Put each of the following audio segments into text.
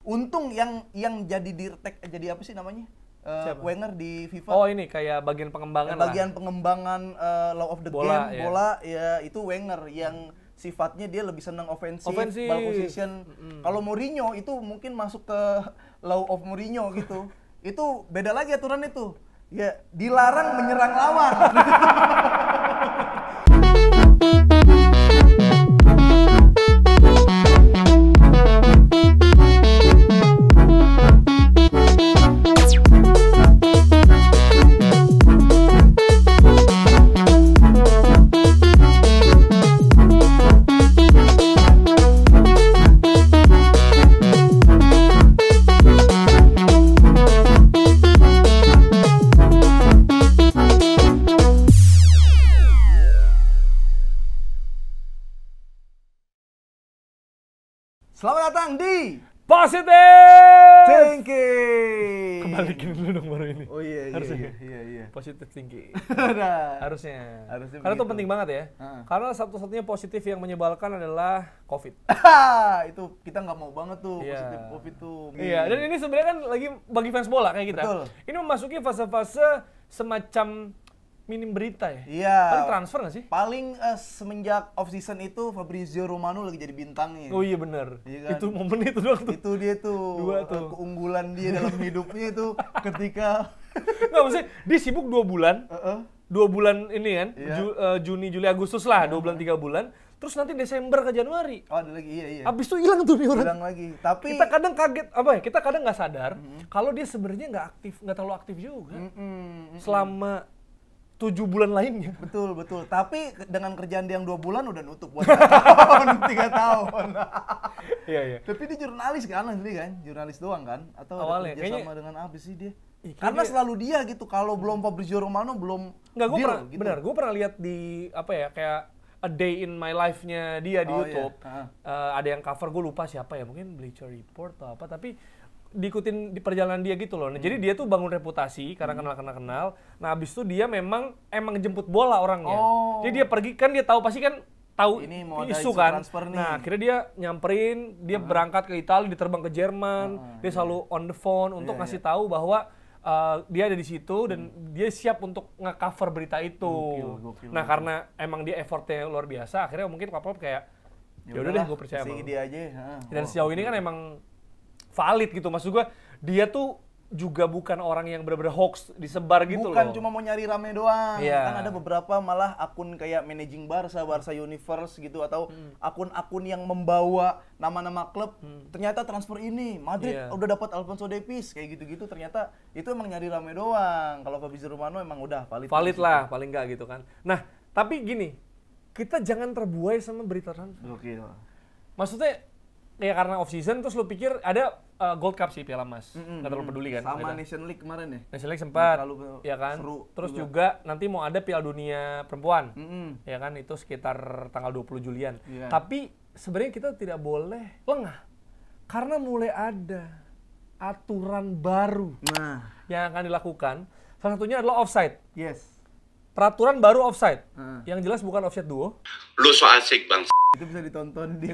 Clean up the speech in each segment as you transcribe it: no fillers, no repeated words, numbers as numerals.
Untung yang jadi dirtek jadi apa sih namanya? Wenger di FIFA. Oh ini kayak bagian pengembangan bagian pengembangan law of the bola, game, ya. bola ya itu Wenger yang sifatnya dia lebih senang offensive. Ball position. Kalau Mourinho itu mungkin masuk ke law of Mourinho gitu. Itu beda lagi aturan itu. Ya, dilarang menyerang lawan. Selamat datang di Positive Thinking. Kebalikin dulu dong baru ini. Oh iya, harusnya iya. Positive thinking. Harusnya Karena itu penting banget ya. Karena satu-satunya positif yang menyebalkan adalah COVID. Itu kita nggak mau banget tuh positif COVID tuh. Iya, dan ini sebenarnya kan lagi bagi fans bola kayak kita. Betul. Ini memasuki fase-fase semacam minim berita ya. Iya. Paling transfer nggak sih? Paling semenjak off season itu Fabrizio Romano lagi jadi bintangnya. Oh iya benar. Iya kan? Itu momen itu doang tuh. Itu dia tuh, keunggulan dia dalam hidupnya itu ketika nggak maksudnya dia sibuk 2 bulan. 2 bulan ini kan, Juni, Juli, Agustus lah, 2 bulan 3 bulan. Terus nanti Desember ke Januari. Oh ada lagi, iya. Abis itu hilang tuh nih orang. Hilang lagi. Tapi kita kadang kaget kita kadang nggak sadar kalau dia sebenarnya nggak terlalu aktif juga. Selama 7 bulan lainnya. Betul. Tapi dengan kerjaan dia yang 2 bulan udah nutup buat 3 tahun. Iya. Tapi dia jurnalis kan asli kan? Jurnalis doang kan? Atau awalnya, ada kerja sama dengan apa sih dia? Karena selalu dia gitu. Kalau belum Fabrizio Romano belum gue pernah lihat di kayak a day in my life-nya dia di YouTube. Ada yang cover, gue lupa siapa ya, mungkin Bleacher Report atau apa, tapi diikutin di perjalanan dia gitu loh. Nah, jadi dia tuh bangun reputasi karena kenal. Nah, abis itu dia emang jemput bola orangnya. Jadi dia pergi kan dia tahu pasti kan tahu ini mau isu ada kan. nih. Nah, akhirnya dia nyamperin, dia berangkat ke Italia, dia terbang ke Jerman, dia selalu on the phone untuk ngasih tahu bahwa dia ada di situ dan dia siap untuk nge-cover berita itu. Gokil. Nah, karena emang dia effortnya luar biasa, akhirnya mungkin Klopp kayak ya udah deh gue percaya sama dia aja. Dan sejauh ini kan emang valid gitu, maksud gue dia tuh juga bukan orang yang benar-benar hoax disebar gitu loh. Bukan cuma mau nyari rame doang. Iya. Kan ada beberapa malah akun kayak Managing Barca Universe gitu, atau akun-akun yang membawa nama-nama klub. Ternyata transfer ini Madrid udah dapat Alphonso Davies kayak gitu-gitu, ternyata itu emang nyari rame doang. Kalau Fabrizio Romano emang udah valid lah paling enggak gitu kan. Nah, tapi gini, kita jangan terbuai sama berita transfer. Oke. Maksudnya ya karena off season terus lu pikir ada Gold Cup sih, Piala Emas. Nggak terlalu peduli kan. Sama Nation League kemarin ya. Nation League sempat. Ya kan. Seru terus juga nanti mau ada Piala Dunia Perempuan. Ya kan, itu sekitar tanggal 20 Julian. Tapi sebenarnya kita tidak boleh lengah. Karena mulai ada aturan baru yang akan dilakukan. Salah satunya adalah offside. Yes. Peraturan baru offside. Yang jelas bukan offside duo. Lu so asik bang. Itu bisa ditonton di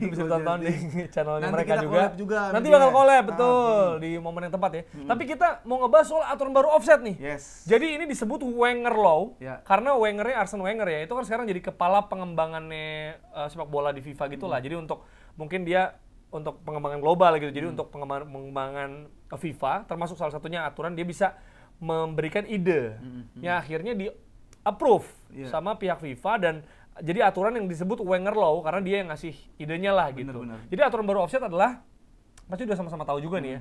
channelnya nanti mereka juga. Nanti dia. bakal collab betul di momen yang tepat ya. Tapi kita mau ngebahas soal aturan baru offside nih. Yes. Jadi ini disebut Wenger Law karena Wengernya Arsene Wenger ya. Itu kan sekarang jadi kepala pengembangannya sepak bola di FIFA gitulah. Jadi untuk mungkin dia untuk pengembangan global gitu. Jadi untuk pengembangan FIFA termasuk salah satunya aturan dia bisa memberikan ide. Ya akhirnya di approve sama pihak FIFA dan jadi aturan yang disebut Wenger Law karena dia yang ngasih idenya lah gitu. Bener. Jadi aturan baru offside adalah pasti udah sama-sama tahu juga nih ya.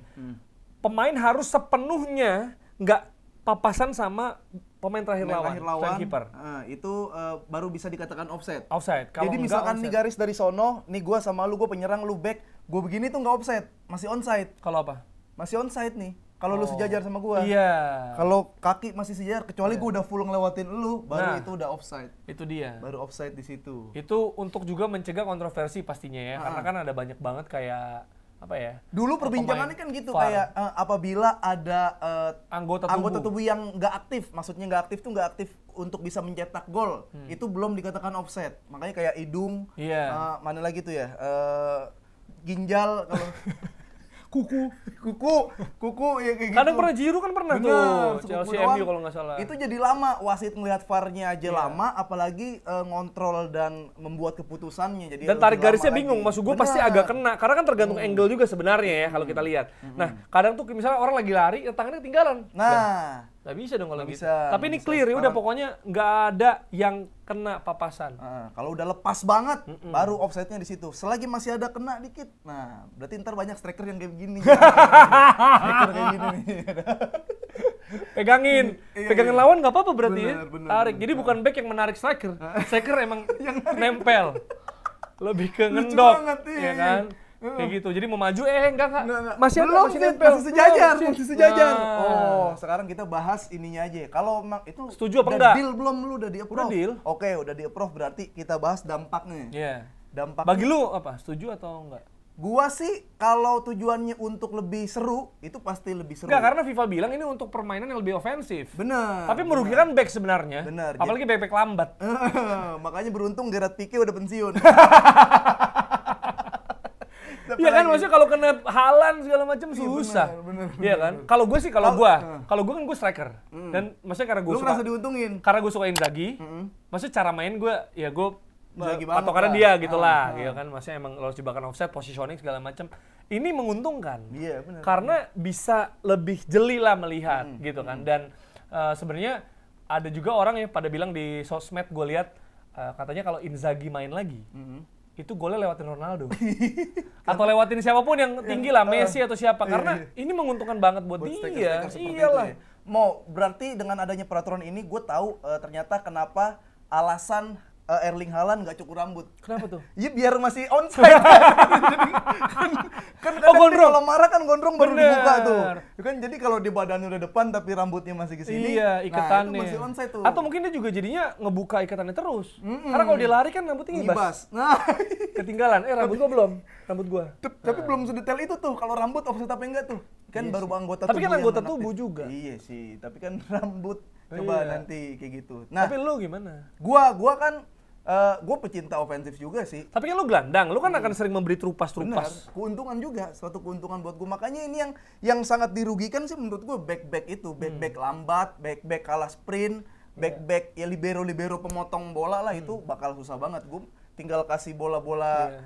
Pemain harus sepenuhnya nggak papasan sama pemain terakhir lawan. Keeper. Itu baru bisa dikatakan offside. Kalau jadi misalkan nih garis dari sono, nih gua sama lu, gua penyerang, lu back, gua begini tuh nggak offside, masih onside. Kalau apa? Masih onside nih. Kalau lu sejajar sama gua. Iya. Kalau kaki masih sejajar, kecuali gua udah full ngelewatin lu, baru itu udah offside. Itu dia. Baru offside di situ. Itu untuk juga mencegah kontroversi pastinya ya. Karena kan ada banyak banget kayak apa ya? Dulu perbincangannya kan gitu kayak apabila ada anggota tubuh yang nggak aktif, maksudnya nggak aktif tuh nggak aktif untuk bisa mencetak gol, itu belum dikatakan offside. Makanya kayak hidung, mana lagi tuh ya, ginjal kalau kuku ya kayak gitu. Kadang pernah Giroud kan pernah Bener, tuh Chelsea MU kalau nggak salah. Itu jadi lama, wasit ngelihat VAR-nya aja lama, apalagi ngontrol dan membuat keputusannya. Jadi dan tarik garisnya bingung, maksud gue pasti agak kena, karena kan tergantung angle juga sebenarnya ya kalau kita lihat. Nah, kadang tuh misalnya orang lagi lari, tangannya ketinggalan. Nah, nggak bisa dong kalau gitu. bisa, Tapi ini clear ya udah, pokoknya nggak ada yang kena papasan. kalau udah lepas banget, baru offside-nya di situ. Selagi masih ada kena dikit, nah berarti ntar banyak striker yang kayak begini. Striker kayak gini nih. Pegangin lawan nggak apa-apa berarti ya. Bener, Tarik. Jadi bukan back yang menarik striker. Striker emang nempel. Lebih ke ngendok, ya kan? Kayak gitu. Jadi mau maju enggak. Masih nempel. Masih sejajar. Oh, sekarang kita bahas ininya aja. Kalau itu setuju apa enggak? Deal belum, lu udah di-approve? Udah deal. Oke, udah di-approve, berarti kita bahas dampaknya. Iya. Dampak. Bagi lu apa? Setuju atau enggak? Gua sih kalau tujuannya untuk lebih seru, itu pasti lebih seru. Enggak, karena FIFA bilang ini untuk permainan yang lebih ofensif. Bener. Tapi merugikan back sebenarnya. Bener. Apalagi back lambat. Makanya beruntung Gerard Pique udah pensiun. Iya kan, maksudnya kalau kena Haaland segala macam susah. Iya kan? Kalau gue sih, kalau gue kan gue striker. Dan maksudnya karena gue suka. Lu ngerasa diuntungin? Karena gue suka Inzaghi. Maksudnya cara main gue, ya gue patokannya dia gitu lah. Gitu kan, maksudnya emang lolos jebakan offside, positioning segala macam. Ini menguntungkan. Iya, benar. Karena bisa lebih jeli lah melihat gitu kan. Dan sebenarnya ada juga orang yang pada bilang di sosmed, gue lihat katanya kalau Inzaghi main lagi, itu golnya lewatin Ronaldo. Atau lewatin siapapun yang tinggi lah, Messi atau siapa. Karena ini menguntungkan banget buat dia. Iyalah. Mau berarti dengan adanya peraturan ini, gue tahu ternyata kenapa alasan Erling Haaland nggak cukur rambut. Kenapa tuh? Iya biar masih onside. kan gondrong. Kalau marah kan gondrong baru dibuka tuh. Kan jadi kalau di badannya udah depan tapi rambutnya masih ke sini. Iya, ikatannya. Nah, itu masih onside tuh. Atau mungkin dia juga jadinya ngebuka ikatannya terus. Karena kalau dia lari kan rambutnya ngibas. Nah, ketinggalan. Rambut gua belum. Rambut gua. Tapi belum sedetail itu tuh kalau rambut offset apa enggak tuh. Kan baru anggota tubuh. Tapi kan anggota tubuh aktif juga. Iya sih, tapi kan rambut coba nanti kayak gitu. Nah, tapi lu gimana? Gua kan gue pecinta ofensif juga sih. Tapi kan lu gelandang, lu kan akan sering memberi trupas-trupas. Keuntungan juga, suatu keuntungan buat gue. Makanya ini yang sangat dirugikan sih menurut gue back-back itu. Back-back lambat, back-back kalah sprint, back-back ya libero pemotong bola lah, itu bakal susah banget. Gue tinggal kasih bola-bola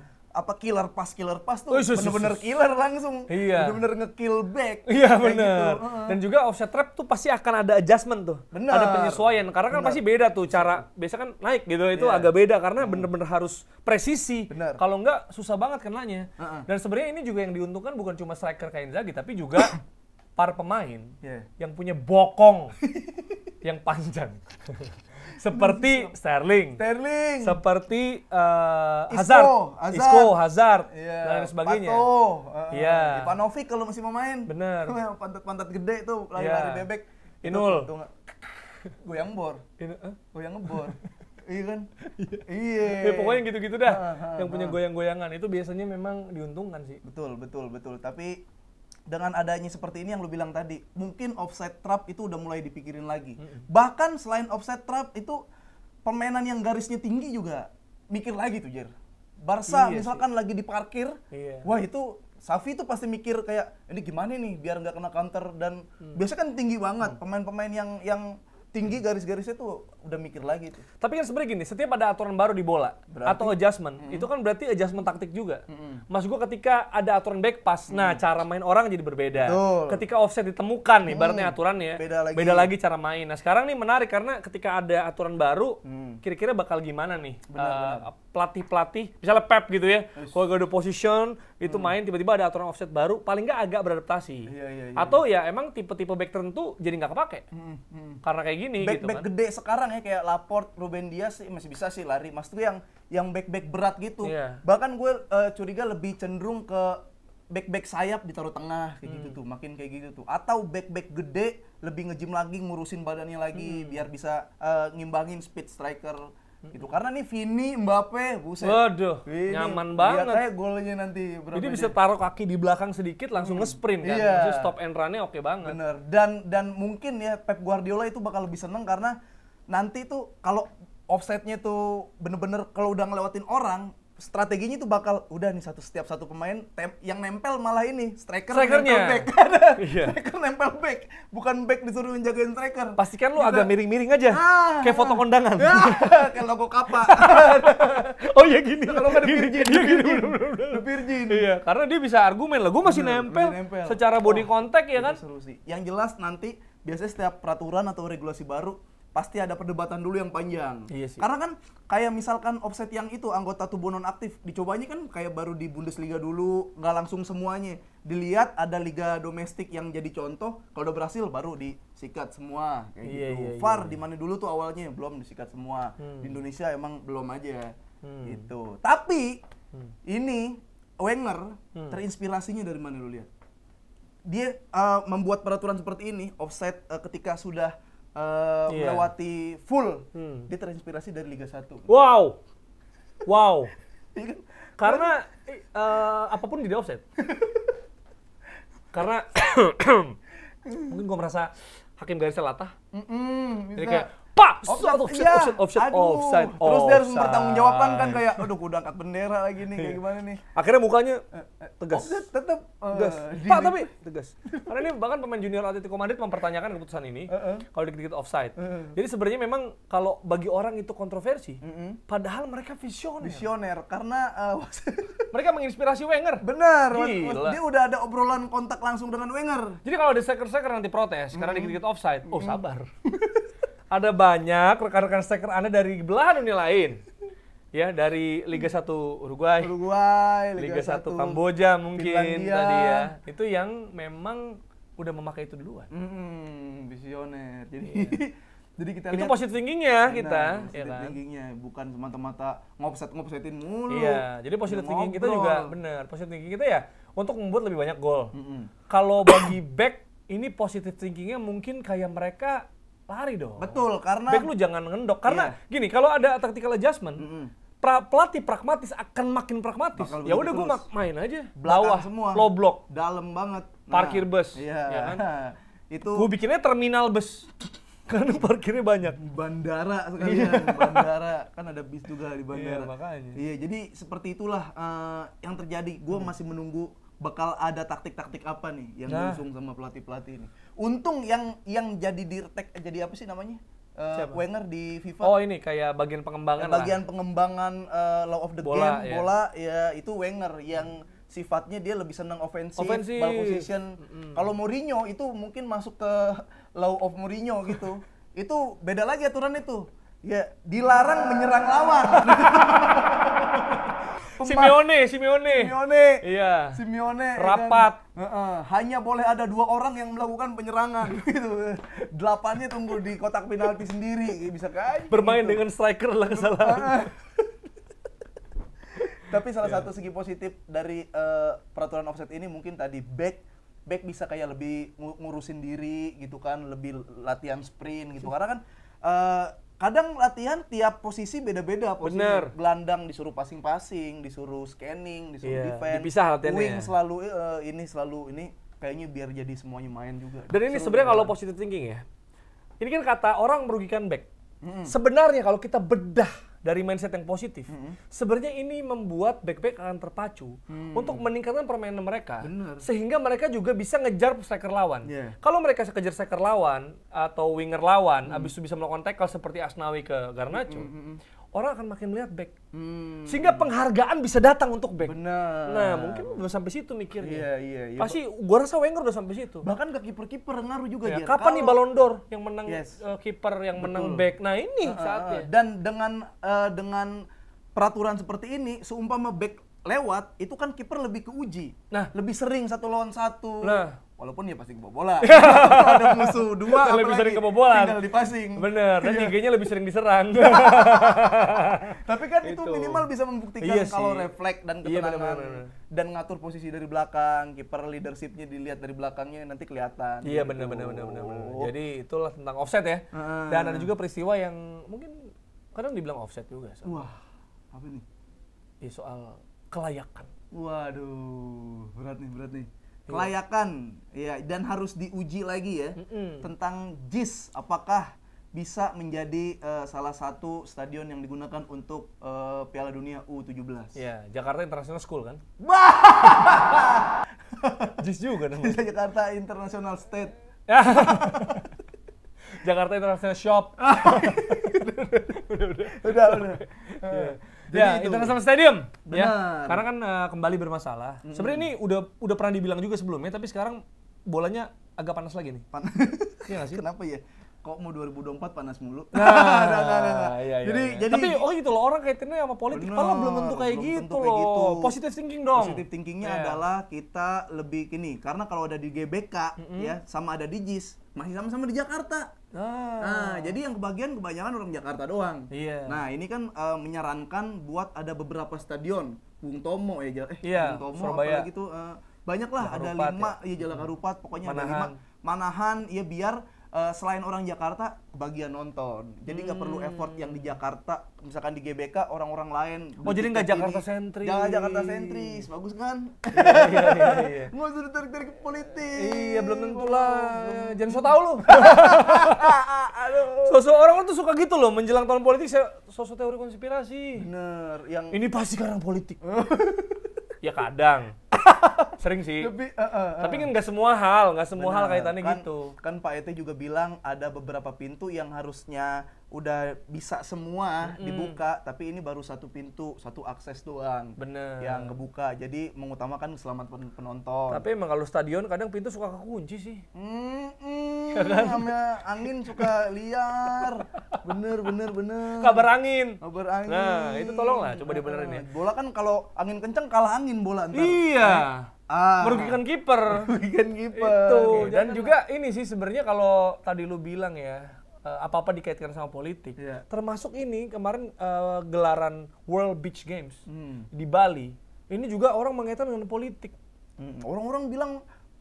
killer pass tuh bener-bener killer langsung. Bener-bener nge-kill back. Iya bener. Gitu. Dan juga offset trap tuh pasti akan ada adjustment tuh. Bener. Ada penyesuaian. Karena kan pasti beda tuh cara. Biasa kan naik gitu, itu agak beda karena bener-bener harus presisi. Kalau enggak susah banget kenanya. Dan sebenarnya ini juga yang diuntungkan bukan cuma striker kayak Inzaghi, tapi juga para pemain yang punya bokong yang panjang. Seperti Sterling, seperti Hazard, dan sebagainya. Ivanovic kalau masih mau main. Bener. Pantat-pantat gede tuh, lari-lari bebek. Inul. Goyang bor. Goyang ngebor. Iya kan? Iya. Pokoknya gitu-gitu dah. Yang punya goyang-goyangan itu biasanya memang diuntungkan sih. Betul. Tapi dengan adanya seperti ini yang lu bilang tadi, mungkin offside trap itu udah mulai dipikirin lagi. Bahkan selain offside trap itu permainan yang garisnya tinggi juga mikir lagi tuh, Jer. Barca misalkan lagi di parkir, wah itu Xavi tuh pasti mikir kayak ini gimana nih biar nggak kena counter, dan biasanya kan tinggi banget pemain-pemain yang tinggi garis-garisnya tuh udah mikir lagi tuh. Tapi kan sebenarnya gini, setiap ada aturan baru di bola atau adjustment, itu kan berarti adjustment taktik juga. Maksud gua ketika ada aturan back pass, nah cara main orang jadi berbeda. Ketika offset ditemukan nih, ibaratnya aturannya beda lagi cara main. Nah sekarang nih menarik karena ketika ada aturan baru, kira-kira bakal gimana nih pelatih-pelatih, misalnya Pep gitu ya, kalau gak ada position itu main tiba-tiba ada aturan offset baru, paling nggak agak beradaptasi. Atau ya emang tipe-tipe back tertentu jadi nggak kepake karena kayak gini back gitu kan. Gede sekarang ya kayak Laporte, Ruben Dias sih masih bisa sih lari. Maksudnya yang back berat gitu. Bahkan gue curiga lebih cenderung ke back sayap ditaruh tengah kayak gitu tuh, makin kayak gitu tuh. Atau back gede lebih nge-gym lagi, ngurusin badannya lagi biar bisa ngimbangin speed striker gitu. Karena nih Vini, Mbappe, buset. Waduh, nyaman banget. Lihat kayak golnya nanti berapa. Jadi bisa taruh kaki di belakang sedikit langsung nge-sprint kan. Maksudnya stop and run-nya oke banget. Bener. Dan mungkin ya Pep Guardiola itu bakal lebih seneng karena nanti tuh kalau offside-nya tuh bener-bener kalau udah ngelewatin orang, strateginya itu bakal udah nih setiap satu pemain yang nempel malah ini strikernya. Back. Striker nempel back, bukan back disuruh menjagain striker. Pastikan lu agak miring-miring aja, kayak foto kondangan. Kayak logo Kappa. Oh iya gini. Kalau nggak The Virgin. Iya, karena dia bisa argumen lah. Gue masih nempel. Secara body contact ya kan. Seru sih. Yang jelas nanti biasanya setiap peraturan atau regulasi baru pasti ada perdebatan dulu yang panjang. Iya sih. Karena kan kayak misalkan offside yang itu anggota tubuh nonaktif dicobanya kan kayak baru di Bundesliga dulu, nggak langsung semuanya. Dilihat ada liga domestik yang jadi contoh, kalau udah berhasil baru disikat semua kayak gitu. VAR di mana dulu tuh awalnya belum disikat semua. Di Indonesia emang belum aja. Gitu. Tapi ini Wenger terinspirasinya dari mana lu lihat? Dia membuat peraturan seperti ini, offside ketika sudah melewati full, dia terinspirasi dari Liga 1. Wow. Iya kan? Karena apapun jadi offset. Karena mungkin gue merasa hakim garisnya latah. Jadi kayak pak, offside. Terus dia harus mempertanggungjawabkan kan kayak, aduh udah angkat bendera lagi nih, kayak gimana nih? Akhirnya mukanya tegas. Tetap tegas. Pak tapi tegas. Karena ini bahkan pemain junior Atletico Madrid mempertanyakan keputusan ini kalau dikit-dikit offside. Jadi sebenarnya memang kalau bagi orang itu kontroversi, padahal mereka visioner. Karena mereka menginspirasi Wenger. Benar. Gila. Dia udah ada obrolan kontak langsung dengan Wenger. Jadi kalau ada striker nanti protes karena dikit-dikit offside, sabar. Ada banyak rekan-rekan striker Anda dari belahan dunia lain. Ya, dari Liga 1 Uruguay, Liga 1 Kamboja mungkin Finlandia. Tadi ya. Itu yang memang udah memakai itu duluan. Visioner. Jadi kita itu lihat positive thinking-nya kita, ya kan? Thinking-nya bukan semata-mata ngopsetin mulu. Iya, jadi positive thinking kita juga benar. Positive thinking kita ya untuk membuat lebih banyak gol. Kalau bagi back ini positive thinking-nya mungkin kayak mereka lari dong. Betul, karena back lu jangan ngendok. Karena gini, kalau ada tactical adjustment, pelatih pragmatis akan makin pragmatis. Ya udah gue main aja. Bawah semua. Low block. Dalam banget. Parkir bus. Iya. Ya kan? Itu gue bikinnya terminal bus. Karena parkirnya banyak. Bandara sekalian. Bandara. Kan ada bis juga di bandara. Iya, makanya. Iya, jadi seperti itulah yang terjadi. Gue masih menunggu bakal ada taktik-taktik apa nih yang diusung sama pelatih-pelatih ini. Untung yang jadi apa sih namanya? Wenger di FIFA. Oh ini kayak bagian pengembangan pengembangan law of the game, bola ya itu Wenger yang sifatnya dia lebih senang offensive. Ball position. Kalau Mourinho itu mungkin masuk ke law of Mourinho gitu. Itu beda lagi aturan itu. Ya, dilarang menyerang lawan. Simeone. Iya. Simeone. Rapat. Kan? Hanya boleh ada 2 orang yang melakukan penyerangan gitu. 8-nya tunggu di kotak penalti sendiri, bisa kan? Bermain gitu dengan striker lah kesalahan. Tapi salah satu segi positif dari peraturan offside ini mungkin tadi back bisa kayak lebih ngurusin diri gitu kan, lebih latihan sprint gitu. Karena kan kadang latihan tiap posisi beda-beda posisi. Bener. Gelandang disuruh passing-passing, disuruh scanning, disuruh defense. Dipisah latihannya. Wing selalu ini kayaknya biar jadi semuanya main juga. Dan ini sebenarnya kalau positive thinking ya. Ini kan kata orang merugikan back. Sebenarnya kalau kita bedah dari mindset yang positif, sebenarnya ini membuat back-back akan terpacu untuk meningkatkan permainan mereka. Sehingga mereka juga bisa ngejar striker lawan. Kalau mereka kejar striker lawan atau winger lawan, habis itu bisa melakukan tackle seperti Asnawi ke Garnacho, orang akan makin melihat back. Sehingga penghargaan bisa datang untuk back. Benar. Nah, mungkin udah sampai situ mikirnya. Iya. Pasti gua rasa Wenger udah sampai situ. Bahkan ke kiper-kiper ngaruh juga dia. Kapan nih Ballon d'Or yang menang kiper yang menang back? Nah, ini saatnya. Dan dengan peraturan seperti ini, seumpama back lewat, itu kan kiper lebih keuji. Nah, lebih sering 1 lawan 1. Nah, walaupun ya pasti kebobolan. Ada musuh 2 lebih sering kebobolan. Tinggal di-passing. Bener, dan IG-nya lebih sering diserang. Tapi kan itu minimal bisa membuktikan kalau refleks dan ketenangan dan ngatur posisi dari belakang, kiper leadership-nya dilihat dari belakangnya nanti kelihatan. Iya, benar. Jadi itulah tentang offset ya. Dan ada juga peristiwa yang mungkin kadang dibilang offset juga. Wah, apa nih? Ya soal kelayakan. Waduh, berat nih. Kelayakan, ya, dan harus diuji lagi ya tentang JIS, apakah bisa menjadi salah satu stadion yang digunakan untuk Piala Dunia U17. Iya, Jakarta International School kan? Jis juga namanya. Jakarta International State. Jakarta International Shop. Udah. Ya, itu. International Stadium. Benar. Ya, karena kan kembali bermasalah. Sebenarnya ini udah pernah dibilang juga sebelumnya, tapi sekarang bolanya agak panas lagi nih. Iya nggak sih? Kenapa ya? Kok mau 2024 panas mulu? Nah, iya. Jadi tapi gitu loh, orang kaitannya sama politik, padahal belum tentu kayak gitu loh. Positive thinking dong. Positive thinkingnya adalah kita lebih gini, karena kalau ada di GBK ya, sama ada di JIS, masih sama-sama di Jakarta. Nah, jadi yang kebanyakan orang Jakarta doang. Iya. Nah, ini kan menyarankan buat ada beberapa stadion, Bung Tomo Iya, Bung Tomo, Surabaya. apalagi tuh banyak lah, ada 5, ya Jalak Harupat, pokoknya ada 5. Manahan, ya biar selain orang Jakarta bagian nonton, jadi nggak perlu effort yang di Jakarta, misalkan di GBK orang-orang lain. Oh, jadi nggak Jakarta sentris. Jangan Jakarta sentris, bagus kan? Iya. Nggak usah ditarik-tarik ke politik. Iya, belum tentu lah. Jangan so tau lu. Sosok orang tuh suka gitu loh, menjelang tahun politik sosok teori konspirasi. Bener, yang ini pasti karena politik. Ya kadang. Sering sih. Tapi kan nggak semua hal kaitannya gitu. Kan Pak Ete juga bilang ada beberapa pintu yang harusnya udah bisa semua dibuka, tapi ini baru satu pintu, satu akses doang. Bener. Yang kebuka. Jadi mengutamakan keselamatan penonton. Tapi emang kalau stadion kadang pintu suka kekunci sih. Namanya angin suka liar. Bener. Kabar angin. Nah, itu tolonglah coba dibenerin ya. Bola kan kalau angin kenceng kalah angin bola ntar. Iya. Merugikan kiper. Itu. Oke, dan juga ini sih sebenarnya kalau tadi lu bilang ya, apa-apa dikaitkan sama politik. Termasuk ini kemarin gelaran World Beach Games di Bali. Ini juga orang mengaitkan dengan politik. Orang-orang bilang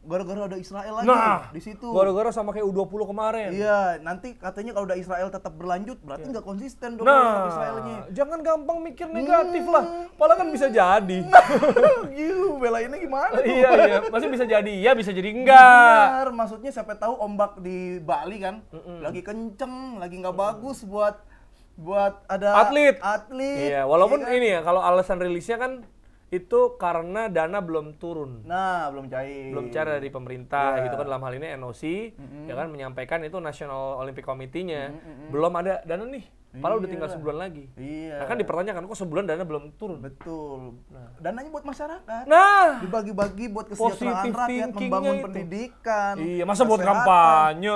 gara-gara ada Israel lagi di situ. Gara-gara sama kayak U20 kemarin. Iya, nanti katanya kalau udah Israel tetap berlanjut berarti nggak konsisten dong Israelnya. Jangan gampang mikir negatif lah. Padahal kan bisa jadi. Belainnya gimana tuh? Iya, masih bisa jadi. Ya, bisa jadi enggak. Benar, maksudnya siapa tahu ombak di Bali kan lagi kenceng, lagi nggak bagus buat ada atlet. Iya, walaupun ini ya kalau alasan rilisnya kan itu karena dana belum turun. Nah, belum cair. Belum cair dari pemerintah, gitu kan dalam hal ini NOC, ya kan menyampaikan itu National Olympic Committee-nya. Belum ada dana nih. Padahal udah tinggal sebulan lagi. Iya. Nah kan dipertanyakan kok sebulan dana belum turun. Betul. Dananya buat masyarakat. Nah, dibagi-bagi buat kesejahteraan rakyat, membangun pendidikan. Iya, masa buat kampanye?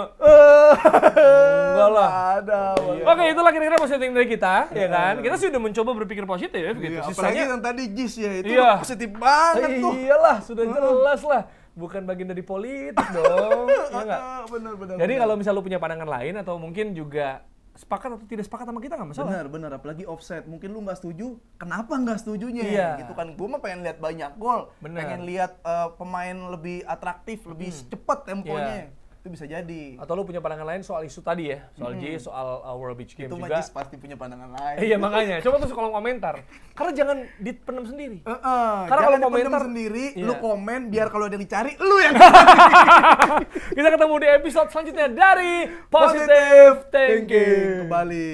Enggak lah. Ada. Oke, itulah kira-kira positif dari kita, ya kan? Kita sih udah mencoba berpikir positif gitu. Apalagi yang tadi JIS ya, itu positif banget tuh. Iyalah, sudah jelas lah. Bukan bagian dari politik dong. Ya enggak? Benar. Jadi kalau misal lu punya pandangan lain atau mungkin juga sepakat atau tidak sepakat sama kita nggak masalah. Benar, apalagi offset. Mungkin lu nggak setuju, kenapa nggak setujunya? Iya. Gitu kan, gue mah pengen lihat banyak gol, pengen lihat pemain lebih atraktif, lebih cepat temponya. Itu bisa jadi. Atau lu punya pandangan lain soal isu tadi ya, soal J, soal World Beach Games juga. Itu Majis pasti punya pandangan lain. Iya makanya, coba tuh kolom komentar. Karena jangan dipendam sendiri. Karena kalau komentar sendiri, lu komen biar kalau ada yang dicari, lu yang Kita ketemu di episode selanjutnya dari Positive Thinking. Kembali.